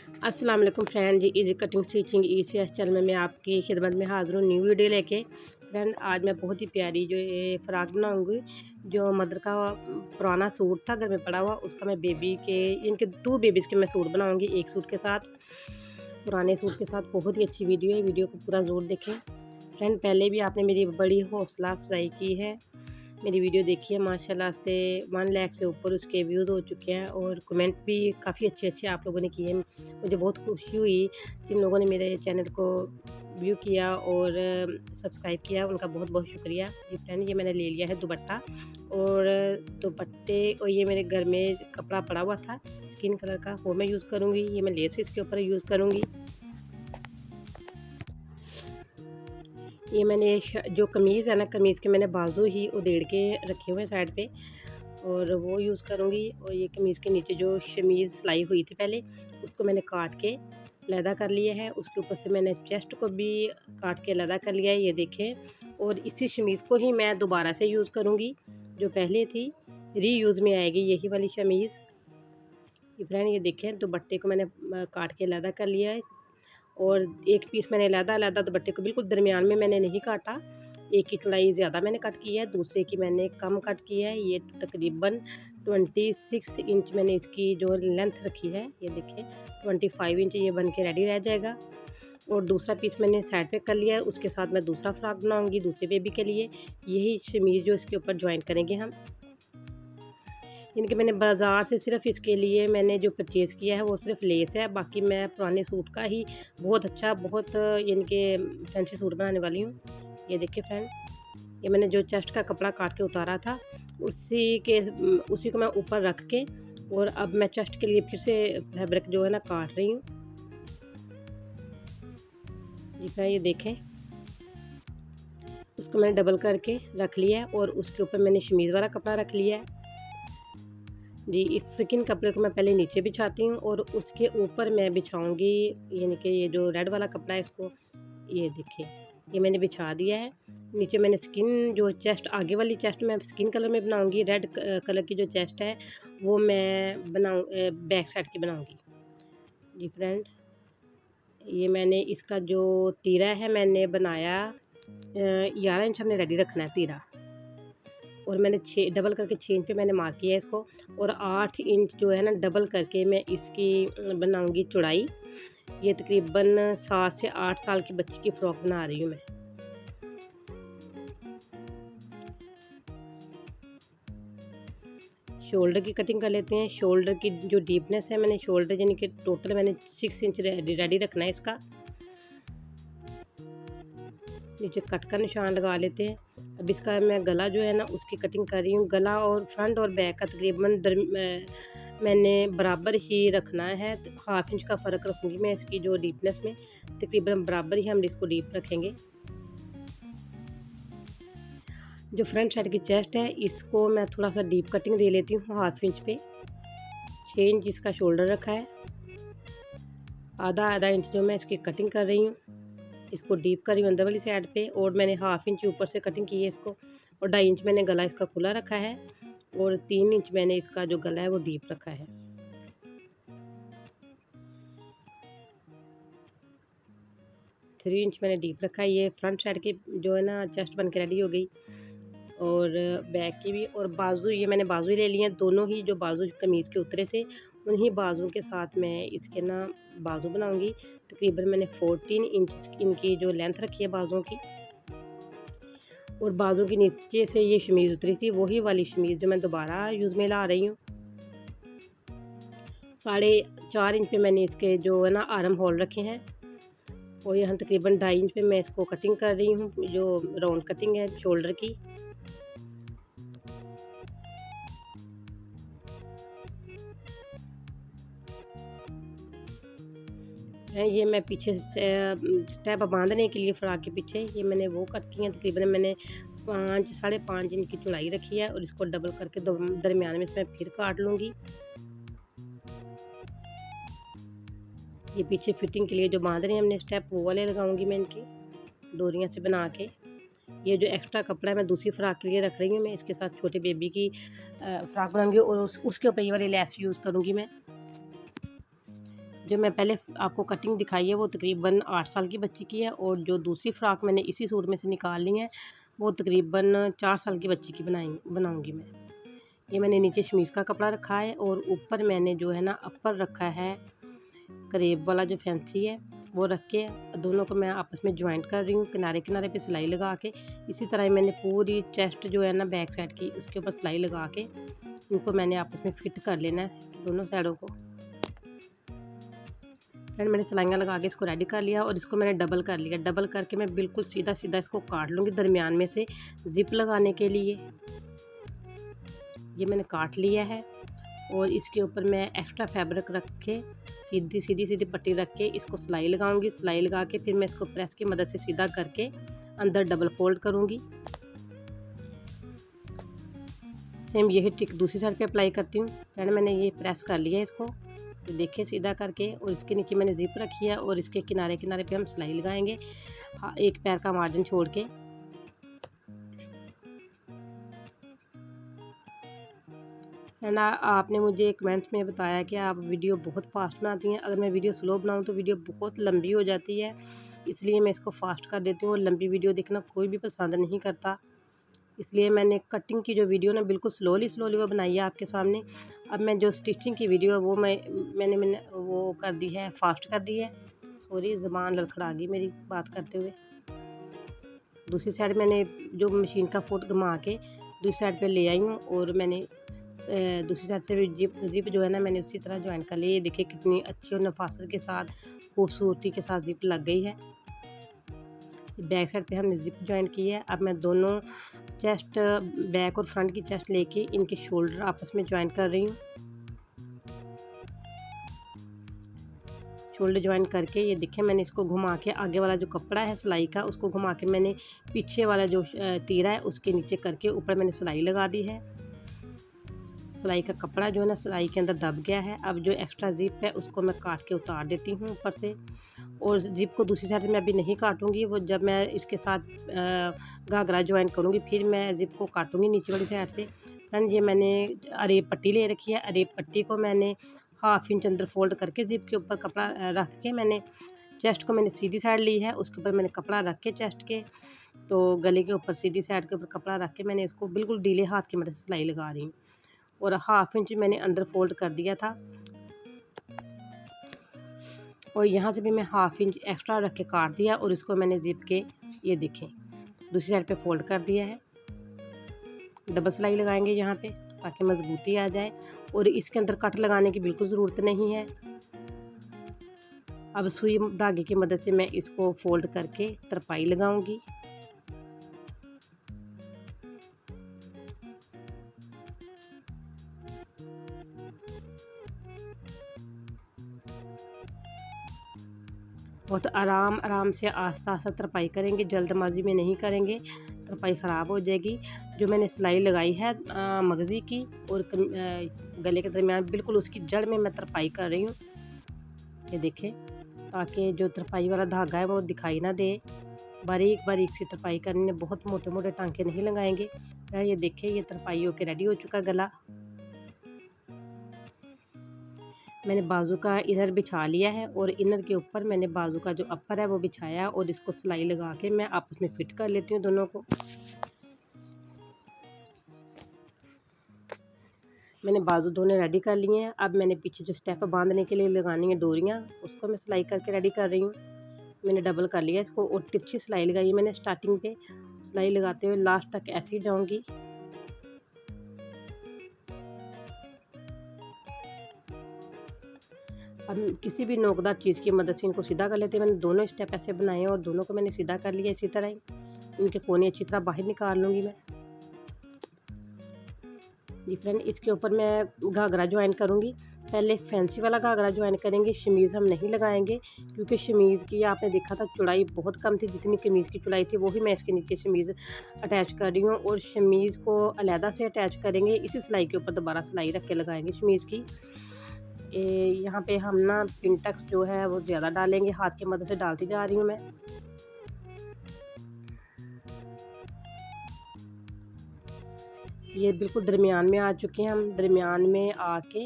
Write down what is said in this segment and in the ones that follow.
अस्सलाम वालेकुम फ्रेंड जी। Easy cutting stitching ECS channel में मैं आपकी खिदमत में हाज़िर हूँ न्यू वीडियो लेके। फ्रेंड आज मैं बहुत ही प्यारी जो ये फ़्रॉक बनाऊँगी। जो मदर का पुराना सूट था घर में पड़ा हुआ, उसका मैं बेबी के इनके 2 बेबीज़ के मैं सूट बनाऊँगी एक सूट के साथ, पुराने सूट के साथ। बहुत ही अच्छी वीडियो है, वीडियो को पूरा ज़रूर देखें। फ्रेंड पहले भी आपने मेरी बड़ी हौसला अफजाई की है, मेरी वीडियो देखी है, माशाल्लाह से 1 लाख से ऊपर उसके व्यूज़ हो चुके हैं और कमेंट भी काफ़ी अच्छे आप लोगों ने किए। मुझे बहुत खुशी हुई जिन लोगों ने मेरे चैनल को व्यू किया और सब्सक्राइब किया, उनका बहुत बहुत शुक्रिया जी। फ्रेंड ये मैंने ले लिया है दुपट्टा, और दुपट्टे और ये मेरे घर में कपड़ा पड़ा हुआ था स्किन कलर का, वो मैं यूज़ करूँगी। ये मैं लेस इसके ऊपर यूज़ करूँगी। ये मैंने जो कमीज़ है ना, कमीज़ के मैंने बाजू ही उधेड़ के रखे हुए हैं साइड पे, और वो यूज़ करूँगी। और ये कमीज़ के नीचे जो शमीज़ सिलाई हुई थी पहले, उसको मैंने काट के लैदा कर लिया है। उसके ऊपर से मैंने चेस्ट को भी काट के लैदा कर लिया है, ये देखें। और इसी शमीज़ को ही मैं दोबारा से यूज़ करूँगी, जो पहले थी रीयूज़ में आएगी यही वाली शमीज़। फ्रेंड ये देखें, दुपट्टे को मैंने काट के लैदा कर लिया है, और एक पीस मैंने लैदा दुपट्टे को बिल्कुल दरमियान में मैंने नहीं काटा। एक की चौड़ाई ज़्यादा मैंने कट की है, दूसरे की मैंने कम कट की है। ये तकरीबन 26 इंच मैंने इसकी जो लेंथ रखी है, ये देखें 25 इंच ये बन के रेडी रह जाएगा। और दूसरा पीस मैंने साइड पे कर लिया है, उसके साथ मैं दूसरा फ्रॉक बनाऊंगी दूसरे बेबी के लिए। यही शमीज़ जो इसके ऊपर ज्वाइन करेंगे हम। इनके मैंने बाज़ार से सिर्फ इसके लिए मैंने जो परचेज़ किया है वो सिर्फ लेस है, बाकी मैं पुराने सूट का ही बहुत अच्छा इनके फैंसी सूट बनाने वाली हूँ। ये देखिए फ्रेंड, ये मैंने जो चेस्ट का कपड़ा काट के उतारा था उसी को मैं ऊपर रख के, और अब मैं चेस्ट के लिए फिर से फैब्रिक जो है ना काट रही हूँ जी। फ्रेंड ये देखें, उसको मैंने डबल करके रख लिया है, और उसके ऊपर मैंने शमीज़ वाला कपड़ा रख लिया है जी। इस स्किन कपड़े को मैं पहले नीचे बिछाती हूँ, और उसके ऊपर मैं बिछाऊंगी यानी कि ये जो रेड वाला कपड़ा है इसको, ये देखिए ये मैंने बिछा दिया है। नीचे मैंने स्किन जो चेस्ट, आगे वाली चेस्ट मैं स्किन कलर में बनाऊंगी। रेड कलर की जो चेस्ट है वो मैं बैक साइड की बनाऊंगी जी। फ्रेंड ये मैंने इसका जो तीरा है मैंने बनाया 11 इंच हमने रेडी रखना है तीरा, और मैंने 6 डबल करके 6 इंच पे मैंने मार्क किया है इसको। और 8 इंच जो है ना डबल करके मैं इसकी बनाऊंगी चौड़ाई। ये तकरीबन 7 से 8 साल की बच्ची की फ़्रॉक बना रही हूँ मैं। शोल्डर की कटिंग कर लेते हैं। शोल्डर की जो डीपनेस है, मैंने शोल्डर यानी कि टोटल मैंने 6 इंच रेडी रखना है इसका। नीचे कट का निशान लगा लेते हैं। अब इसका मैं गला जो है ना उसकी कटिंग कर रही हूँ। गला और फ्रंट और बैक का तकरीबन मैंने बराबर ही रखना है। 1/2 इंच का फ़र्क रखूँगी मैं इसकी जो डीपनेस में, तकरीबन बराबर ही हम इसको डीप रखेंगे। जो फ्रंट साइड की चेस्ट है इसको मैं थोड़ा सा डीप कटिंग दे लेती हूँ 1/2 इंच पे। 6 इंच इसका शोल्डर रखा है, आधा इंच जो मैं इसकी कटिंग कर रही हूँ, इसको डीप कर रही हूँ अंदर वाली साइड पे। और मैंने 1/2 इंच ऊपर से कटिंग की है इसको, और 2.5 इंच मैंने गला इसका खुला रखा है, और 3 इंच मैंने इसका जो गला है वो डीप रखा है। थ्री इंच मैंने डीप रखा है। ये फ्रंट साइड की जो है ना चेस्ट बन के रेडी हो गई, और बैक की भी। और बाजू, ये मैंने बाजू ले लिए हैं, दोनों ही जो बाजू कमीज़ के उतरे थे उन्हीं बाजू के साथ मैं इसके ना बाजू बनाऊंगी। तकरीबन मैंने 14 इंच इनकी जो लेंथ रखी है बाजुओं की, और बाजू के नीचे से ये शमीज़ उतरी थी वही वाली शमीज़ जो मैं दोबारा यूज़ में ला रही हूँ। 4.5 इंच पे मैंने इसके जो है ना आर्म होल रखे हैं, और यहाँ तकरीबन 2.5 इंच पे मैं इसको कटिंग कर रही हूँ, जो राउंड कटिंग है शोल्डर की। ये मैं पीछे से स्टेप बांधने के लिए फ्रॉक के पीछे ये मैंने वो कट किए हैं। तकरीबन मैंने 5-5.5 इंच की चौड़ाई रखी है, और इसको डबल करके दरमियान में इसमें फिर काट लूँगी। ये पीछे फिटिंग के लिए जो बांध रहे हैं हमने स्टेप, वो वाले लगाऊंगी मैं इनकी डोरियां से बना के। ये जो एक्स्ट्रा कपड़ा है मैं दूसरी फ्रॉक के लिए रख रही हूँ। मैं इसके साथ छोटे बेबी की फ्रॉक बनाऊंगी, और उसके ऊपर ये वाली लेस यूज़ करूँगी मैं। जो मैं पहले आपको कटिंग दिखाई है वो तकरीबन 8 साल की बच्ची की है, और जो दूसरी फ़्रॉक मैंने इसी सूट में से निकाल ली है वो तकरीबन 4 साल की बच्ची की बनाऊंगी मैं। ये मैंने नीचे शमीज़ का कपड़ा रखा है और ऊपर मैंने जो है ना अपर रखा है करेब वाला जो फैंसी है वो रख के दोनों को मैं आपस में ज्वाइंट कर रही हूँ किनारे किनारे पे सिलाई लगा के। इसी तरह मैंने पूरी चेस्ट जो है ना बैक साइड की उसके ऊपर सिलाई लगा के इनको मैंने आपस में फिट कर लेना है दोनों साइडों को। फ्रेंड मैंने सिलाइयाँ लगा के इसको रेडी कर लिया और इसको मैंने डबल कर लिया। डबल करके मैं बिल्कुल सीधा सीधा इसको काट लूँगी दरमियान में से ज़िप लगाने के लिए। ये मैंने काट लिया है और इसके ऊपर मैं एक्स्ट्रा फैब्रिक रख के सीधी सीधी सीधी पट्टी रख के इसको सिलाई लगाऊंगी। सिलाई लगा के फिर मैं इसको प्रेस की मदद से सीधा करके अंदर डबल फोल्ड करूंगी। सेम यही ट्रिक दूसरी साइड पे अप्लाई करती हूँ। फ्रेंड मैंने ये प्रेस कर लिया है इसको, तो देखिए सीधा करके, और इसके नीचे मैंने जिप रखी है और इसके किनारे किनारे पे हम सिलाई लगाएंगे एक पैर का मार्जिन छोड़ के। एंड आपने मुझे कमेंट्स में बताया कि आप वीडियो बहुत फास्ट बनाती हैं। अगर मैं वीडियो स्लो बनाऊं तो वीडियो बहुत लंबी हो जाती है, इसलिए मैं इसको फास्ट कर देती हूँ। और लंबी वीडियो देखना कोई भी पसंद नहीं करता, इसलिए मैंने कटिंग की जो वीडियो ना बिल्कुल स्लोली वो बनाई है आपके सामने। अब मैं जो स्टिचिंग की वीडियो है वो मैंने वो कर दी है, फास्ट कर दी है। सॉरी ज़बान लड़खड़ा गई मेरी बात करते हुए। दूसरी साइड मैंने जो मशीन का फुट घुमा के दूसरी साइड पे ले आई हूँ और मैंने दूसरी साइड से भी जिप जो है ना मैंने उसी तरह ज्वाइन कर ली। ये देखिए कितनी अच्छी और नफासत के साथ खूबसूरती के साथ जिप लग गई है। बैक साइड पे हमने जिप ज्वाइन की है। अब मैं दोनों चेस्ट बैक और फ्रंट की चेस्ट लेके इनके शोल्डर आपस में ज्वाइन कर रही हूँ। शोल्डर ज्वाइन करके ये देखिए मैंने इसको घुमा के आगे वाला जो कपड़ा है सिलाई का उसको घुमा के मैंने पीछे वाला जो तीरा है उसके नीचे करके ऊपर मैंने सिलाई लगा दी है। सिलाई का कपड़ा जो है ना सिलाई के अंदर दब गया है। अब जो एक्स्ट्रा जिप है उसको मैं काट के उतार देती हूँ ऊपर से, और जिप को दूसरी साइड से मैं अभी नहीं काटूंगी, वो जब मैं इसके साथ घाघरा ज्वाइन करूँगी फिर मैं जिप को काटूंगी नीचे वाली साइड से। फ्रेंड ये मैंने अरेब पट्टी ले रखी है। अरेब पट्टी को मैंने 1/2 इंच अंदर फोल्ड करके जिप के ऊपर कपड़ा रख के मैंने चेस्ट को मैंने सीधी साइड ली है, उसके ऊपर मैंने कपड़ा रख के चेस्ट के तो गले के ऊपर सीधी साइड के ऊपर कपड़ा रख के मैंने इसको बिल्कुल ढीले हाथ की मदद से सिलाई लगा रही हूँ, और 1/2 इंच मैंने अंदर फोल्ड कर दिया था, और यहाँ से भी मैं 1/2 इंच एक्स्ट्रा रख के काट दिया और इसको मैंने जिप के ये देखें दूसरी साइड पे फोल्ड कर दिया है। डबल सिलाई लगाएंगे यहाँ पे ताकि मजबूती आ जाए, और इसके अंदर कट लगाने की बिल्कुल ज़रूरत नहीं है। अब सुई धागे की मदद से मैं इसको फोल्ड करके तरपाई लगाऊंगी। बहुत आराम से आस्ता आस्ता तरपाई करेंगे, जल्दबाजी में नहीं करेंगे, तरपाई ख़राब हो जाएगी। जो मैंने सिलाई लगाई है मगज़ी की और गले के दरमियान बिल्कुल उसकी जड़ में मैं तरपाई कर रही हूँ, ये देखें, ताकि जो तरपाई वाला धागा है वो दिखाई ना दे। बारीक बारीक सी तरपाई करनी है, बहुत मोटे मोटे टांके नहीं लगाएंगे। ये देखें ये तरपाई होके रेडी हो चुका गला। मैंने बाजू का इनर बिछा लिया है और इनर के ऊपर मैंने बाजू का जो अपर है वो बिछाया और इसको सिलाई लगा के मैं आपस में फिट कर लेती हूँ दोनों को। मैंने बाजू दोनों रेडी कर लिए हैं। अब मैंने पीछे जो स्टेप बांधने के लिए लगानी है डोरियाँ, उसको मैं सिलाई करके रेडी कर रही हूँ। मैंने डबल कर लिया इसको और तिरछी सिलाई लगाई मैंने स्टार्टिंग पे, सिलाई लगाते हुए लास्ट तक ऐसे ही जाऊँगी। अब किसी भी नोकदार चीज़ की मदद से इनको सीधा कर लेते हैं। मैंने दोनों स्टेप ऐसे बनाए हैं और दोनों को मैंने सीधा कर लिया इसी तरह ही। इनके कोने अच्छी तरह बाहर निकाल लूँगी मैं। जी फ्रेंड इसके ऊपर मैं घाघरा ज्वाइन करूँगी। पहले फैंसी वाला घाघरा ज्वाइन करेंगे, शमीज़ हम नहीं लगाएंगे क्योंकि शमीज़ की आपने देखा था चौड़ाई बहुत कम थी, जितनी कमीज़ की चौड़ाई थी वही मैं इसके नीचे शमीज़ अटैच कर रही हूँ, और शमीज़ को अलहदा से अटैच करेंगे। इसी सिलाई के ऊपर दोबारा सिलाई रख के लगाएंगे शमीज़ की। यहाँ पे हम ना पिनटक्स जो है वो ज़्यादा डालेंगे, हाथ की मदद से डालती जा रही हूँ मैं। ये बिल्कुल दरमियान में आ चुके हैं हम। दरमियान में आके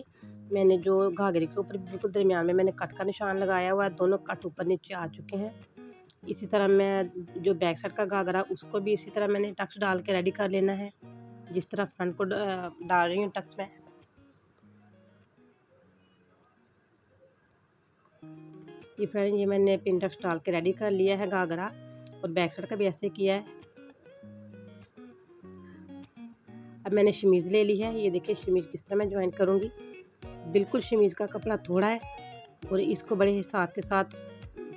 मैंने जो घाघरे के ऊपर बिल्कुल दरमियान में मैंने कट का निशान लगाया हुआ है, दोनों कट ऊपर नीचे आ चुके हैं। इसी तरह मैं जो बैक साइड का घाघरा उसको भी इसी तरह मैंने टक्स डाल के रेडी कर लेना है, जिस तरह फ्रंट को डाल रही हूँ टक्स में। ये फ्रेंड ये मैंने पिन टक्स डाल के रेडी कर लिया है घाघरा, और बैक साइड का भी ऐसे किया है। अब मैंने शमीज़ ले ली है, ये देखिए शमीज़ किस तरह मैं ज्वाइन करूँगी। बिल्कुल शमीज़ का कपड़ा थोड़ा है और इसको बड़े हिसाब के साथ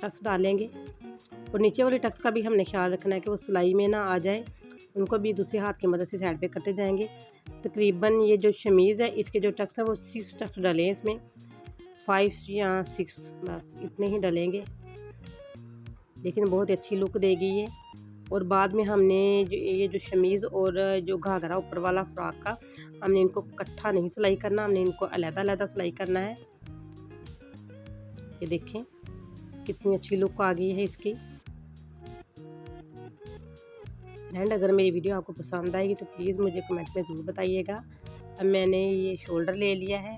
टक्स डालेंगे, और नीचे वाली टक्स का भी हमने ख्याल रखना है कि वो सिलाई में ना आ जाए, उनको भी दूसरे हाथ की मदद से साइड पे करते जाएंगे। तकरीबन ये जो शमीज़ है इसके जो टक्स है वो 6 टक्स डालें इसमें, 5 या 6 बस इतने ही डालेंगे, लेकिन बहुत ही अच्छी लुक देगी ये। और बाद में हमने ये जो शमीज़ और जो घाघरा ऊपर वाला फ्रॉक का, हमने इनको इकट्ठा नहीं सिलाई करना, हमने इनको अलग-अलग सिलाई करना है। ये देखें कितनी अच्छी लुक आ गई है इसकी। फ्रेंड अगर मेरी वीडियो आपको पसंद आएगी तो प्लीज़ मुझे कमेंट में ज़रूर बताइएगा। अब मैंने ये शोल्डर ले लिया है,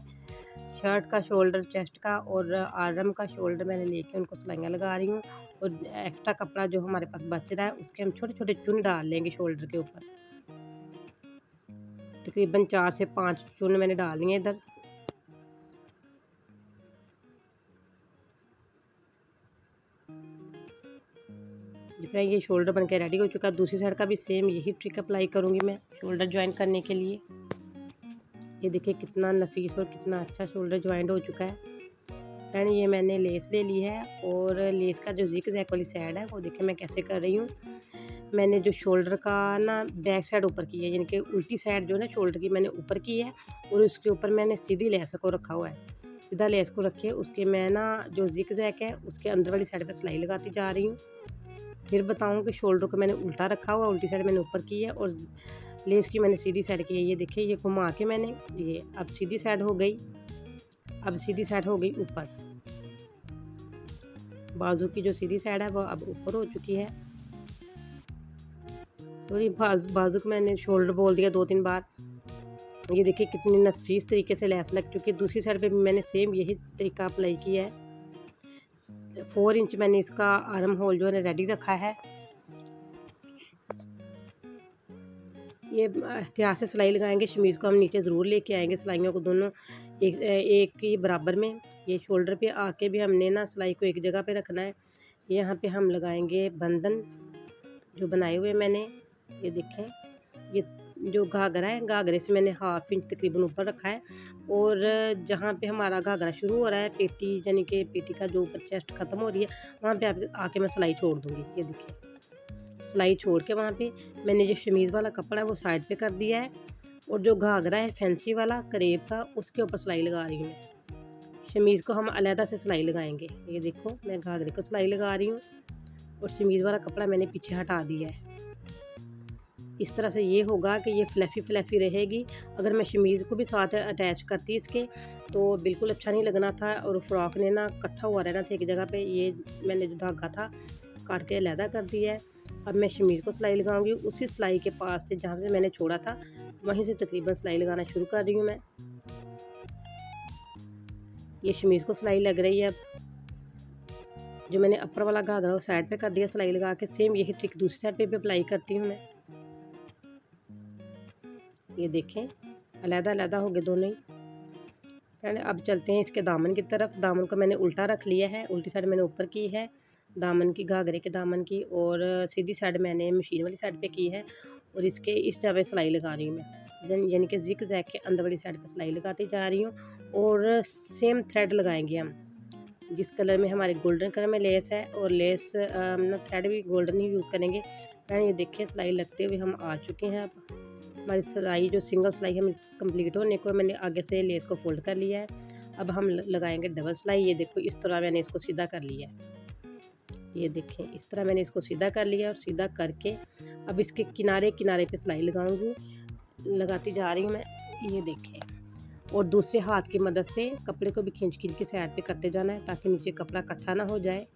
शर्ट का शोल्डर, चेस्ट का और आर्म का शोल्डर मैंने लेके उनको सिलाइयाँ लगा रही हूँ, और एक्स्ट्रा कपड़ा जो हमारे पास बच रहा है उसके हम छोटे छोटे चुन डाल लेंगे शोल्डर के ऊपर। तकरीबन 4 से 5 चुन मैंने डाल लिए इधर। ये शोल्डर बनके रेडी हो चुका है। दूसरी साइड का भी सेम यही ट्रिक अप्लाई करूँगी मैं शोल्डर ज्वाइन करने के लिए। ये देखिए कितना नफीस और कितना अच्छा शोल्डर ज्वाइंट हो चुका है। फ्रेंड ये मैंने लेस ले ली है, और लेस का जो जिग जैक वाली साइड है वो देखिए मैं कैसे कर रही हूँ। मैंने जो शोल्डर का ना बैक साइड ऊपर की है, यानी कि उल्टी साइड जो है ना शोल्डर की मैंने ऊपर की है, और उसके ऊपर मैंने सीधी लेस को रखा हुआ है। सीधा लेस को रखे उसके मैं ना जो जिग जैक है उसके अंदर वाली साइड पर सिलाई लगाती जा रही हूँ। फिर बताऊँ कि शोल्डर को मैंने उल्टा रखा हुआ, उल्टी साइड मैंने ऊपर की है और लेस की मैंने सीधी साइड की है। ये देखिए ये घुमा के मैंने ये अब सीधी साइड हो गई, अब सीधी साइड हो गई ऊपर। बाजू की जो सीधी साइड है वो अब ऊपर हो चुकी है। सॉरी बाजू को मैंने शोल्डर बोल दिया 2-3 बार। ये देखिए कितनी नफीस तरीके से लेस लग चुकी है। दूसरी साइड पे भी मैंने सेम यही तरीका अप्लाई किया है। 4 इंच मैंने इसका आर्म होल जो है रेडी रखा है। ये एहतियात से सिलाई लगाएंगे, शमीज़ को हम नीचे ज़रूर लेके आएंगे, सिलाइयों को दोनों एक ही बराबर में। ये शोल्डर पे आके भी हमने ना सिलाई को एक जगह पे रखना है। यहाँ पे हम लगाएंगे बंधन जो बनाए हुए मैंने। ये देखें ये जो घाघरा है, घाघरे से मैंने 1/2 इंच तकरीबन ऊपर रखा है, और जहाँ पे हमारा घाघरा शुरू हो रहा है पेटी, यानी कि पेटी का जो ऊपर चेस्ट ख़त्म हो रही है, वहाँ पे आके मैं सिलाई छोड़ दूँगी। ये देखिए सिलाई छोड़ के वहाँ पे मैंने जो शमीज़ वाला कपड़ा है वो साइड पे कर दिया है, और जो घाघरा है फैंसी वाला करेब का उसके ऊपर सिलाई लगा रही हूँ मैं। शमीज़ को हम अलहदा से सिलाई लगाएंगे। ये देखो मैं घाघरे को सिलाई लगा रही हूँ, और शमीज़ वाला कपड़ा मैंने पीछे हटा दिया है। इस तरह से ये होगा कि ये फ्लैफ़ी रहेगी। अगर मैं शमीज़ को भी साथ अटैच करती इसके तो बिल्कुल अच्छा नहीं लगना था, और फ्रॉक ने ना इकट्ठा हुआ रहना था एक जगह पे। ये मैंने जो धागा था काट के अलहदा कर दिया है। अब मैं शमीज़ को सिलाई लगाऊंगी, उसी सिलाई के पास से जहाँ से मैंने छोड़ा था वहीं से तकरीबन सिलाई लगाना शुरू कर रही हूँ मैं। ये शमीज़ को सिलाई लग रही है। अब जो मैंने अपर वाला घाघरा वो साइड पे कर दिया सिलाई लगा के, सेम यही ट्रिक दूसरी साइड पे भी अप्लाई करती हूँ मैं। ये देखें अलहदा हो गए दोनों ही। फ्रेंड अब चलते हैं इसके दामन की तरफ। दामन को मैंने उल्टा रख लिया है, उल्टी साइड मैंने ऊपर की है दामन की, घाघरे के दामन की, और सीधी साइड मैंने मशीन वाली साइड पे की है, और इसके इस जगह सिलाई लगा रही हूँ मैं, यानी कि जिग जैग के अंदर वाली साइड पे सिलाई लगाती जा रही हूँ। और सेम थ्रेड लगाएंगे हम, जिस कलर में हमारे गोल्डन कलर में लेस है, और लेस थ्रेड भी गोल्डन ही यूज़ करेंगे। ये देखिए सिलाई लगते हुए हम आ चुके हैं। अब हमारी सिलाई जो सिंगल सिलाई हमें कंप्लीट होने को, मैंने आगे से लेस को फोल्ड कर लिया है। अब हम लगाएंगे डबल सिलाई। ये देखो इस तरह मैंने इसको सीधा कर लिया है। ये देखें इस तरह मैंने इसको सीधा कर लिया, और सीधा करके अब इसके किनारे किनारे पे सिलाई लगाऊंगी, लगाती जा रही हूँ मैं। ये देखें, और दूसरे हाथ की मदद से कपड़े को भी खींच के साइड पे करते जाना है, ताकि नीचे कपड़ा इकट्ठा ना हो जाए।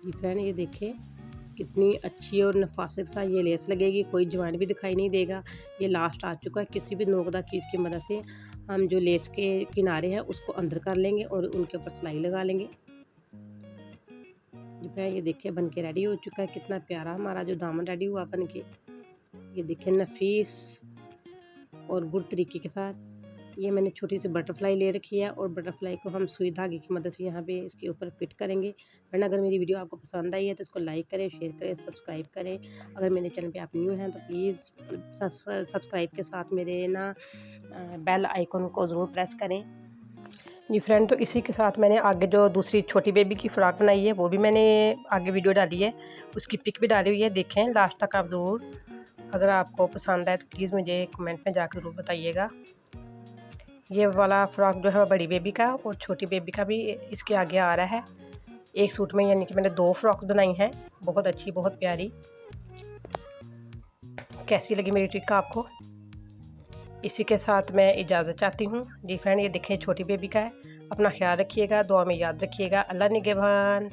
जी फ्रेंड ये देखें कितनी अच्छी और नफासत सा ये लेस लगेगी, कोई जॉइंट भी दिखाई नहीं देगा। ये लास्ट आ चुका है। किसी भी नोकदार चीज़ की मदद से हम जो लेस के किनारे हैं उसको अंदर कर लेंगे और उनके ऊपर सिलाई लगा लेंगे। ये देखिए बन के रेडी हो चुका है। कितना प्यारा हमारा जो दामन रेडी हुआ बन के। ये देखिए नफीस और गुड तरीके के साथ। ये मैंने छोटी सी बटरफ्लाई ले रखी है और बटरफ्लाई को हम सुई धागे की मदद से यहाँ पे इसके ऊपर फिट करेंगे। वरना अगर मेरी वीडियो आपको पसंद आई है तो इसको लाइक करें, शेयर करें, सब्सक्राइब करें। अगर मेरे चैनल पे आप न्यू हैं तो प्लीज़ सब्सक्राइब के साथ मेरे ना बेल आइकन को ज़रूर प्रेस करें। जी फ्रेंड, तो इसी के साथ मैंने आगे जो दूसरी छोटी बेबी की फ़्रॉक बनाई है वो भी मैंने आगे वीडियो डाली है, उसकी पिक भी डाली हुई है, देखें लास्ट तक आप ज़रूर। अगर आपको पसंद आए तो प्लीज़ मुझे कमेंट में जाकर ज़रूर बताइएगा। ये वाला फ़्रॉक जो है बड़ी बेबी का और छोटी बेबी का भी इसके आगे आ रहा है एक सूट में, यानी कि मैंने 2 फ्रॉक बनाई हैं। बहुत अच्छी, बहुत प्यारी। कैसी लगी मेरी ट्रिक आपको? इसी के साथ मैं इजाज़त चाहती हूँ। जी फ्रेंड, ये देखें छोटी बेबी का है। अपना ख्याल रखिएगा, दुआ में याद रखिएगा। अल्लाह निगहबान।